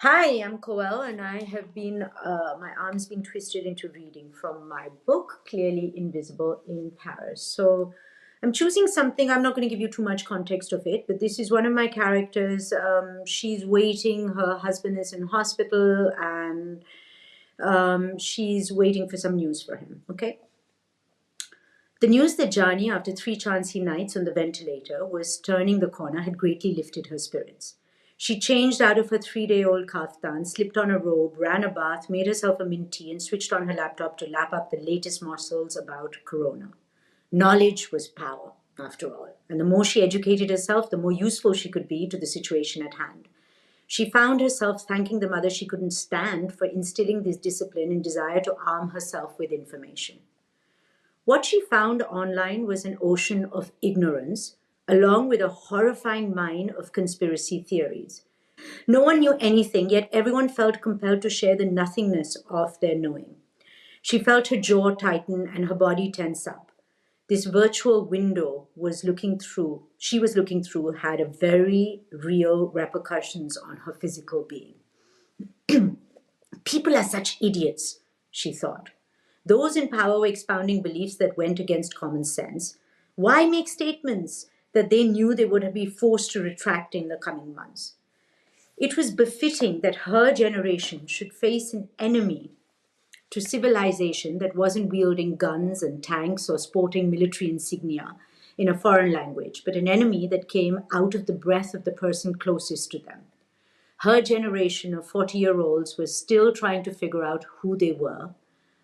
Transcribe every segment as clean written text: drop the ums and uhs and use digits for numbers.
Hi, I'm Koel, and I have my arm's been twisted into reading from my book, Clearly Invisible in Paris. So I'm choosing something, I'm not going to give you too much context of it, but this is one of my characters. She's waiting, her husband is in hospital, and she's waiting for some news for him, okay? The news that Jani, after 3 chancy nights on the ventilator, was turning the corner had greatly lifted her spirits. She changed out of her 3-day-old kaftan, slipped on a robe, ran a bath, made herself a mint tea, and switched on her laptop to lap up the latest morsels about Corona. Knowledge was power, after all, and the more she educated herself, the more useful she could be to the situation at hand. She found herself thanking the mother she couldn't stand for instilling this discipline and desire to arm herself with information. What she found online was an ocean of ignorance, along with a horrifying mine of conspiracy theories. No one knew anything, yet everyone felt compelled to share the nothingness of their knowing. She felt her jaw tighten and her body tense up. This virtual window she was looking through had a very real repercussions on her physical being. People are such idiots, she thought. Those in power were expounding beliefs that went against common sense. Why make statements that they knew they would be forced to retract in the coming months? It was befitting that her generation should face an enemy to civilization that wasn't wielding guns and tanks or sporting military insignia in a foreign language, but an enemy that came out of the breath of the person closest to them. Her generation of 40-year-olds was still trying to figure out who they were,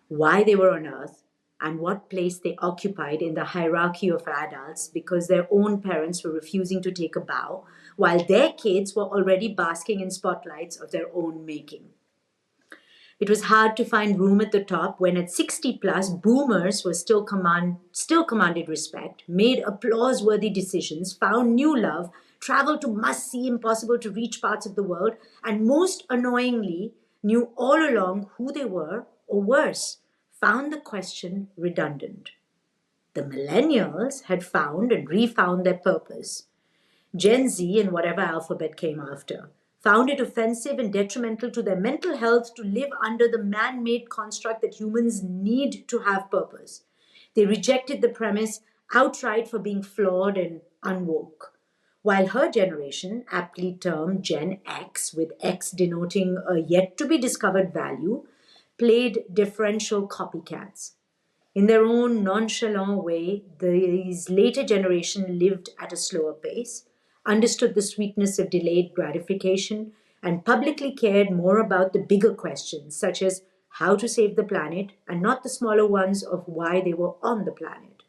why they were on Earth, and what place they occupied in the hierarchy of adults because their own parents were refusing to take a bow, while their kids were already basking in spotlights of their own making. It was hard to find room at the top when at 60 plus, boomers were still commanded respect, made applause-worthy decisions, found new love, traveled to must-see, impossible to reach parts of the world, and most annoyingly, knew all along who they were, or worse, found the question redundant. The millennials had found and refound their purpose. Gen Z, and whatever alphabet came after, found it offensive and detrimental to their mental health to live under the man made construct that humans need to have purpose. They rejected the premise outright for being flawed and unwoke. While her generation, aptly termed Gen X, with X denoting a yet to be discovered value, played differential copycats. In their own nonchalant way, these later generations lived at a slower pace, understood the sweetness of delayed gratification, and publicly cared more about the bigger questions, such as how to save the planet, and not the smaller ones of why they were on the planet.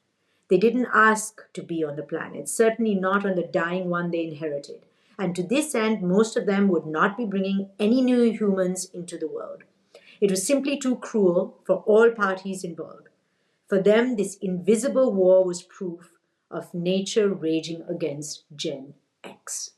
They didn't ask to be on the planet, certainly not on the dying one they inherited. And to this end, most of them would not be bringing any new humans into the world. It was simply too cruel for all parties involved. For them, this invisible war was proof of nature raging against Gen X.